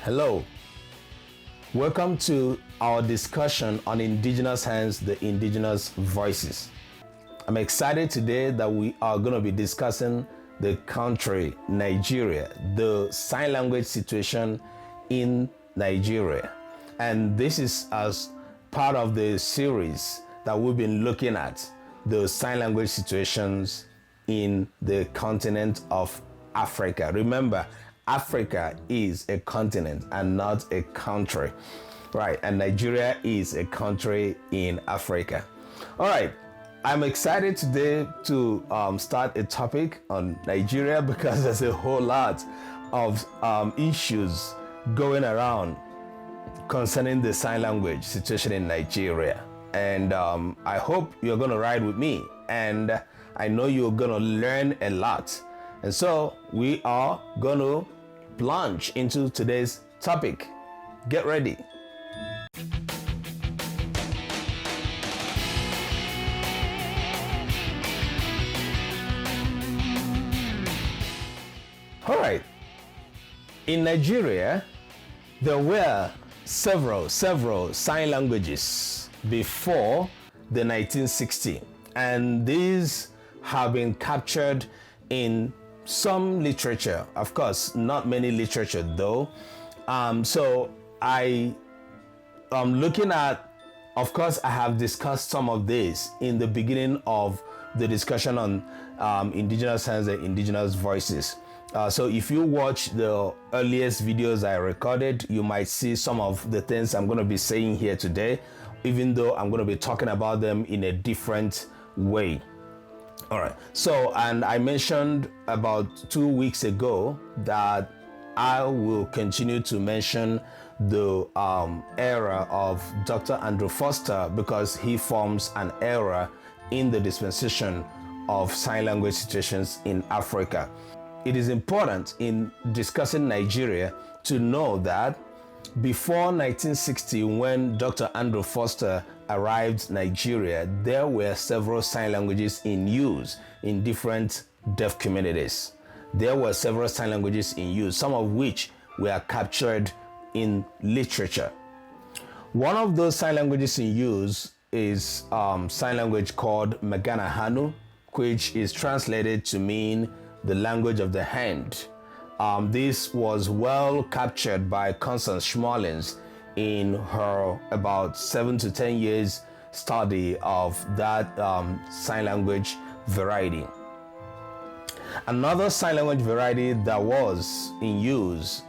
Hello, welcome to our discussion on Indigenous Hands, the Indigenous Voices. I'm excited today that we are going to be discussing the country, Nigeria, the sign language situation in Nigeria. And this is as part of the series that we've been looking at, the sign language situations in the continent of Africa. Remember, Africa is a continent and not a country, right? And Nigeria is a country in Africa. All right, I'm excited today to start a topic on Nigeria because there's a whole lot of issues going around concerning the sign language situation in Nigeria. And I hope you're going to ride with me, and I know you're going to learn a lot. And so we are going to plunge into today's topic. Get ready. All right. In Nigeria, there were several sign languages before the 1960s, and these have been captured in some literature. Of course, not many literature though. So I am looking at, of course, I have discussed some of this in the beginning of the discussion on Indigenous Hands and Indigenous Voices. So if you watch the earliest videos I recorded, you might see some of the things I'm going to be saying here today, even though I'm going to be talking about them in a different way. All right. So, and I mentioned about 2 weeks ago that I will continue to mention the era of Dr. Andrew Foster because he forms an era in the dispensation of sign language situations in Africa. It is important in discussing Nigeria to know that before 1960, when Dr. Andrew Foster arrived in Nigeria, there were several sign languages in use in different deaf communities. There were several sign languages in use, some of which were captured in literature. One of those sign languages in use is sign language called Magana Hanu, which is translated to mean the language of the hand. This was well captured by Constance Schmollins in her about 7 to 10 years study of that sign language variety. Another sign language variety that was in use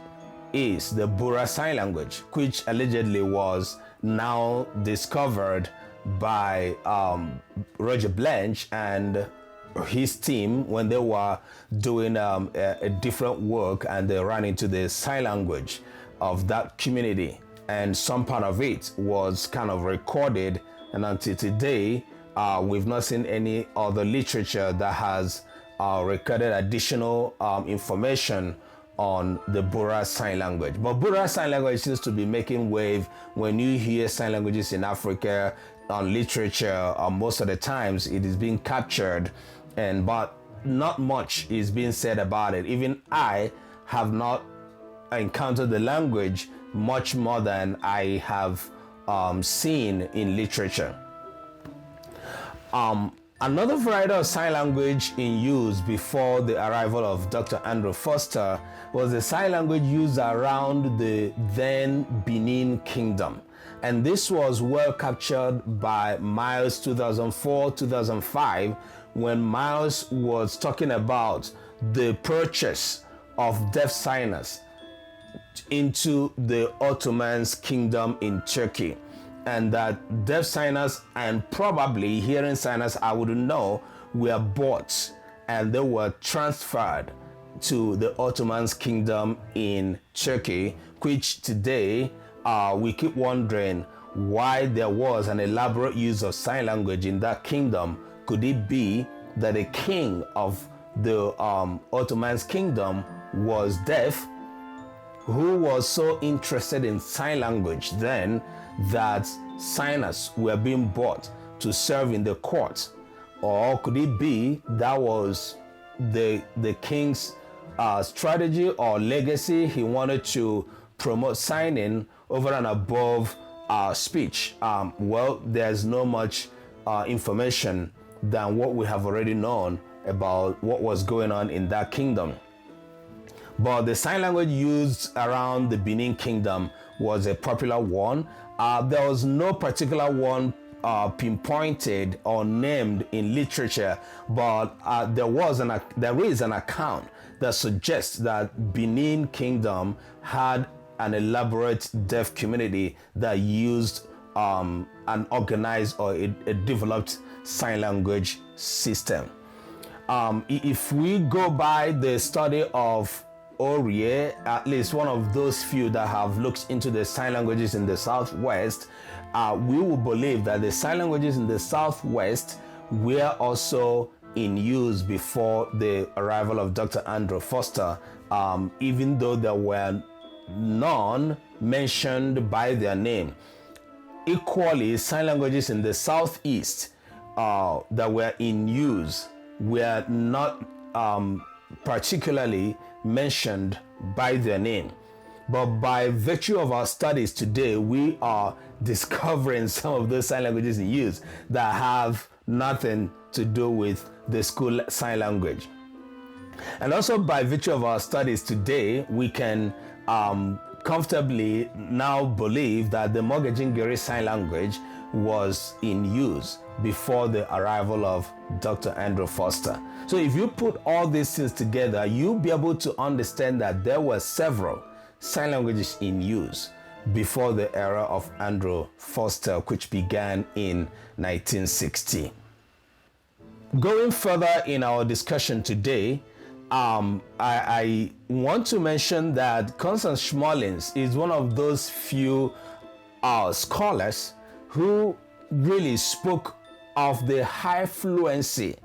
is the Bura sign language, which allegedly was now discovered by Roger Blanche and his team when they were doing a different work, and they ran into the sign language of that community, and some part of it was kind of recorded, and until today we've not seen any other literature that has recorded additional information on the Bura sign language. But Bura sign language seems to be making wave. When you hear sign languages in Africa on literature, most of the times it is being captured, but not much is being said about it. Even I have not encountered the language much more than I have seen in literature. Another variety of sign language in use before the arrival of Dr. Andrew Foster was the sign language used around the then Benin Kingdom. And this was well captured by Miles 2004-2005, when Miles was talking about the purchase of deaf signers into the Ottoman's kingdom in Turkey, and that deaf signers and probably hearing signers, I wouldn't know, were bought and they were transferred to the Ottoman's kingdom in Turkey, which today we keep wondering why there was an elaborate use of sign language in that kingdom. Could it be that the king of the Ottoman's kingdom was deaf, who was so interested in sign language then that signers were being bought to serve in the court? Or could it be that was the king's strategy or legacy? He wanted to promote signing over and above speech. Well, there's no much information than what we have already known about what was going on in that kingdom. But the sign language used around the Benin Kingdom was a popular one. There was no particular one pinpointed or named in literature, but there is an account that suggests that Benin Kingdom had an elaborate deaf community that used an organized or a developed sign language system. If we go by the study of Orie, at least one of those few that have looked into the sign languages in the Southwest, we will believe that the sign languages in the Southwest were also in use before the arrival of Dr. Andrew Foster, even though there were none mentioned by their name. Equally, sign languages in the Southeast that were in use were not particularly mentioned by their name. But by virtue of our studies today, we are discovering some of those sign languages in use that have nothing to do with the school sign language. And also by virtue of our studies today, we can comfortably now believe that the Mogejingiri sign language was in use before the arrival of Dr. Andrew Foster. So if you put all these things together, you'll be able to understand that there were several sign languages in use before the era of Andrew Foster, which began in 1960. Going further in our discussion today, I want to mention that Constance Schmollins is one of those few scholars who really spoke of the high fluency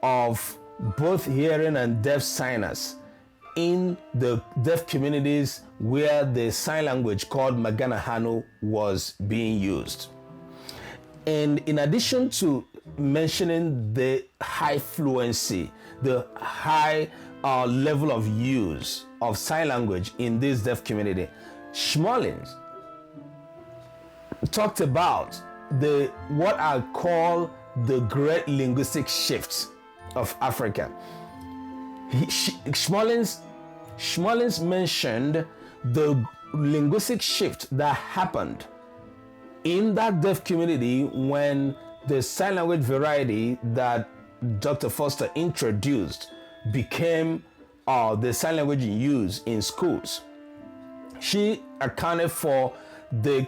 of both hearing and deaf signers in the deaf communities where the sign language called Maganahanu was being used. And in addition to mentioning the high fluency, the high level of use of sign language in this deaf community, Schmollins talked about what I call the great linguistic shift of Africa. Schmollins mentioned the linguistic shift that happened in that deaf community when the sign language variety that Dr. Foster introduced became the sign language in use in schools. She accounted for the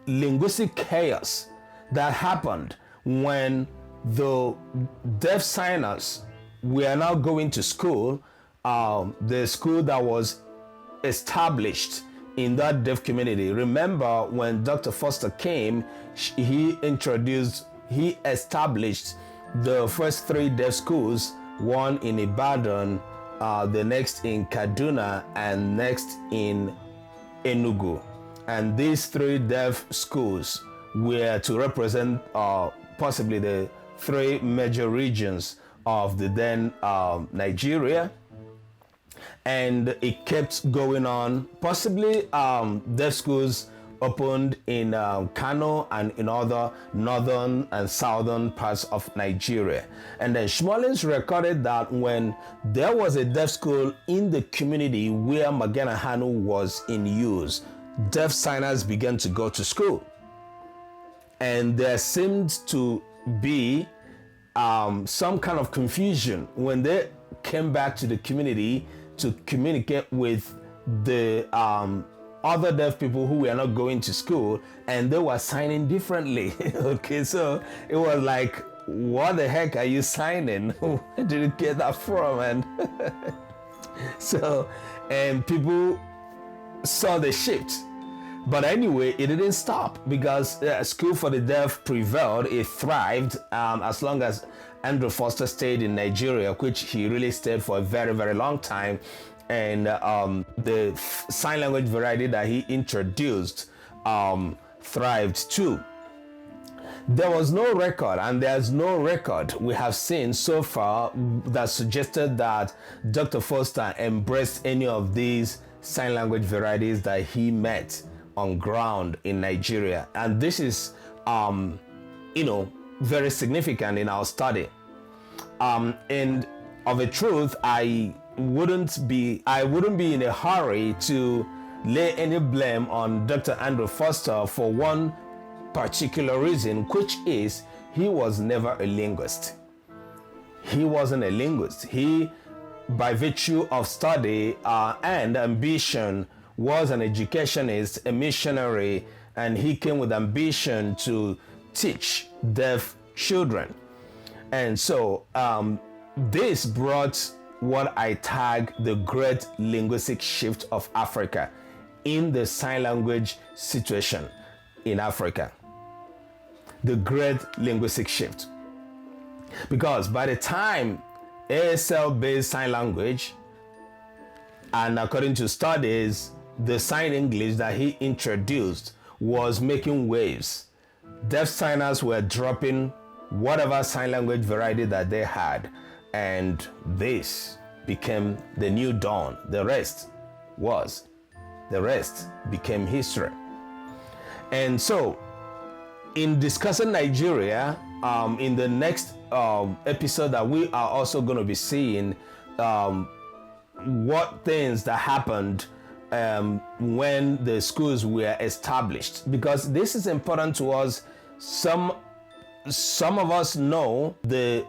linguistic chaos that happened when the deaf signers were now going to school, the school that was established in that deaf community. Remember, when Dr. Foster came, he established the first 3 deaf schools, one in Ibadan, the next in Kaduna, and next in Enugu. And these 3 deaf schools were to represent possibly the 3 major regions of the then Nigeria. And it kept going on. Possibly deaf schools opened in Kano and in other northern and southern parts of Nigeria. And then Schmollins recorded that when there was a deaf school in the community where Maganahanu was in use, deaf signers began to go to school. And there seemed to be some kind of confusion when they came back to the community to communicate with the other deaf people who were not going to school, and they were signing differently. Okay, so it was like, what the heck are you signing? Where did you get that from? And and people saw the shift. But anyway, it didn't stop because school for the deaf prevailed. It thrived as long as Andrew Foster stayed in Nigeria, which he really stayed for a very, very long time. And the sign language variety that he introduced thrived too. There was no record, and there's no record we have seen so far that suggested that Dr. Foster embraced any of these sign language varieties that he met on ground in Nigeria. And this is, very significant in our study. And of a truth, I wouldn't be in a hurry to lay any blame on Dr. Andrew Foster for one particular reason, which is he was never a linguist. He wasn't a linguist. He, by virtue of study and ambition, was an educationist, a missionary, and he came with ambition to teach deaf children. And so this brought what I tag the great linguistic shift of Africa in the sign language situation in Africa. The great linguistic shift. Because by the time ASL-based sign language, and according to studies, the sign English that he introduced was making waves. Deaf signers were dropping whatever sign language variety that they had, and this became the new dawn. The rest became history. And so, in discussing Nigeria, in the next episode that we are also going to be seeing what things that happened when the schools were established, because this is important to us. Some of us know the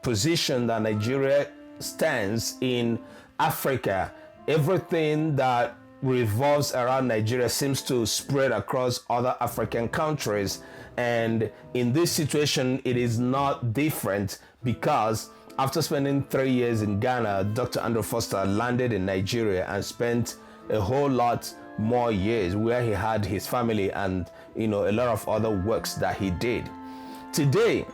position that Nigeria stands in Africa. Everything that revolves around Nigeria seems to spread across other African countries. And in this situation, it is not different, because after spending 3 years in Ghana, Dr. Andrew Foster landed in Nigeria and spent a whole lot more years where he had his family and a lot of other works that he did. Today,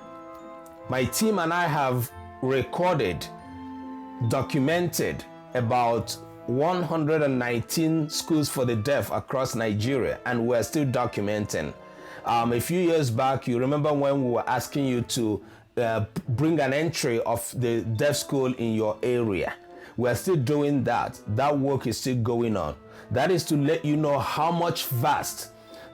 my team and I have recorded, documented about 119 schools for the deaf across Nigeria, and we're still documenting. A few years back, you remember when we were asking you to bring an entry of the deaf school in your area. We're still doing that. That work is still going on. That is to let you know how much vast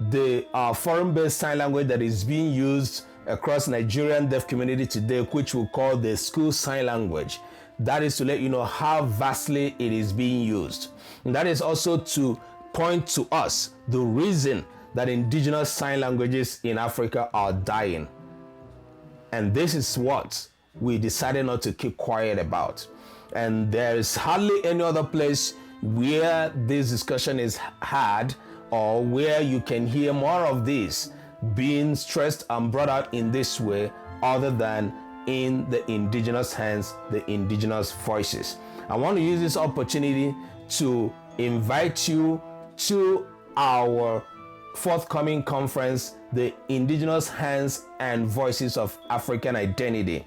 the foreign-based sign language that is being used across Nigerian deaf community today, which we call the school sign language. That is to let you know how vastly it is being used. And that is also to point to us the reason that indigenous sign languages in Africa are dying. And this is what we decided not to keep quiet about. And there is hardly any other place where this discussion is had, or where you can hear more of this being stressed and brought out in this way, other than in the indigenous hands, the indigenous voices. I want to use this opportunity to invite you to our forthcoming conference, the Indigenous Hands and Voices of African Identity.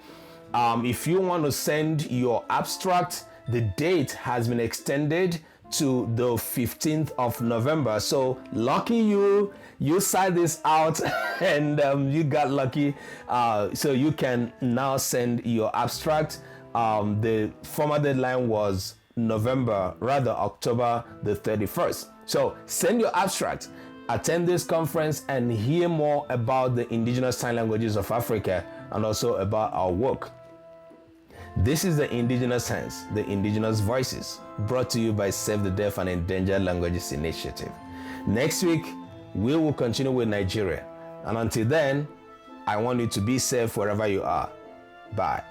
If you want to send your abstract, the date has been extended to the 15th of November. So lucky you signed this out and you got lucky. So you can now send your abstract. The former deadline was October the 31st. So send your abstract, attend this conference, and hear more about the indigenous sign languages of Africa and also about our work. This is the Indigenous Hands, the Indigenous Voices, brought to you by Save the Deaf and Endangered Languages Initiative. Next week, we will continue with Nigeria. And until then, I want you to be safe wherever you are. Bye.